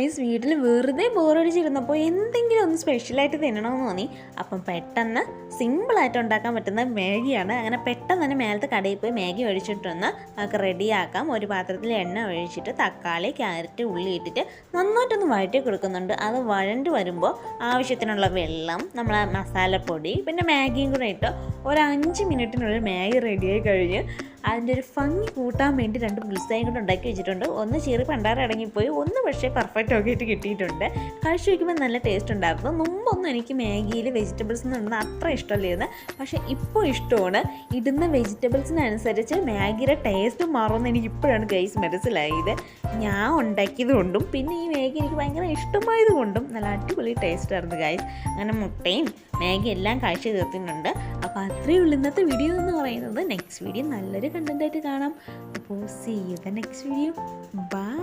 Guys വീട്ടിൽ വെറുതെ ബോറടിച്ചിരുന്നപ്പോൾ എന്തെങ്കിലും ഒന്ന് സ്പെഷ്യലായിട്ട് തിന്നണമെന്ന് തോന്നി. അപ്പം പെട്ടെന്ന് സിമ്പിളായിട്ട് ഉണ്ടാക്കാൻ പറ്റുന്ന മാഗിയാണ്. അങ്ങനെ പെട്ടെന്ന് തന്നെ മേലത്തെ കടയിൽ പോയി മാഗി ഒഴിച്ചിട്ടൊന്ന് നമുക്ക് റെഡിയാക്കാം. ഒരു പാത്രത്തിൽ എണ്ണ ഒഴിച്ചിട്ട് തക്കാളി, ക്യാരറ്റ്, ഉള്ളി ഇട്ടിട്ട് നന്നായിട്ടൊന്ന് വഴറ്റി കൊടുക്കുന്നുണ്ട്. അത് വഴണ്ട് വരുമ്പോൾ ആവശ്യത്തിനുള്ള വെള്ളം, നമ്മളെ മസാലപ്പൊടി, പിന്നെ മാഗിയും കൂടെ ഇട്ട് ഒരു 5 മിനിറ്റിനുള്ളിൽ മാഗി റെഡിയായി കഴിഞ്ഞ് അതിൻ്റെ ഒരു ഭംഗി കൂട്ടാൻ വേണ്ടി 2 പുൽസായും കൂടെ ഉണ്ടാക്കി വെച്ചിട്ടുണ്ട്. ഒന്ന് ചീറി പണ്ടാറടങ്ങിപ്പോയി, ഒന്ന് പക്ഷേ പെർഫെക്റ്റ് ആക്കിയിട്ട് കിട്ടിയിട്ടുണ്ട്. കഴിച്ചു വയ്ക്കുമ്പോൾ നല്ല ടേസ്റ്റ് ഉണ്ടായിരുന്നു. മുമ്പൊന്നും എനിക്ക് മാഗിയിൽ വെജിറ്റബിൾസ് ഇടുന്നത് അത്ര ഇഷ്ടമല്ലായിരുന്നു. പക്ഷേ ഇപ്പോൾ ഇഷ്ടമാണ്. ഇടുന്ന വെജിറ്റബിൾസിനനുസരിച്ച് മാഗിയുടെ ടേസ്റ്റ് മാറുമെന്ന് എനിക്ക് ഇപ്പോഴാണ് ഗൈസ് മനസ്സിലായത്. ഞാൻ ഉണ്ടാക്കിയത് കൊണ്ടും പിന്നെ ഈ മാഗി എനിക്ക് ഭയങ്കര ഇഷ്ടമായത് കൊണ്ടും നല്ല അടിപൊളി ടേസ്റ്റായിരുന്നു ഗൈസ്. അങ്ങനെ മുട്ടയും മാഗി എല്ലാം കഴിച്ച് തീർത്തിട്ടുണ്ട്. അപ്പോൾ അത്രയേ ഉള്ളൂ ഇന്നത്തെ വീഡിയോ എന്ന് പറയുന്നത്. നെക്സ്റ്റ് വീഡിയോ നല്ലൊരു കണ്ടൻറ്റായിട്ട് കാണാം. അപ്പോൾ see you the next video. By.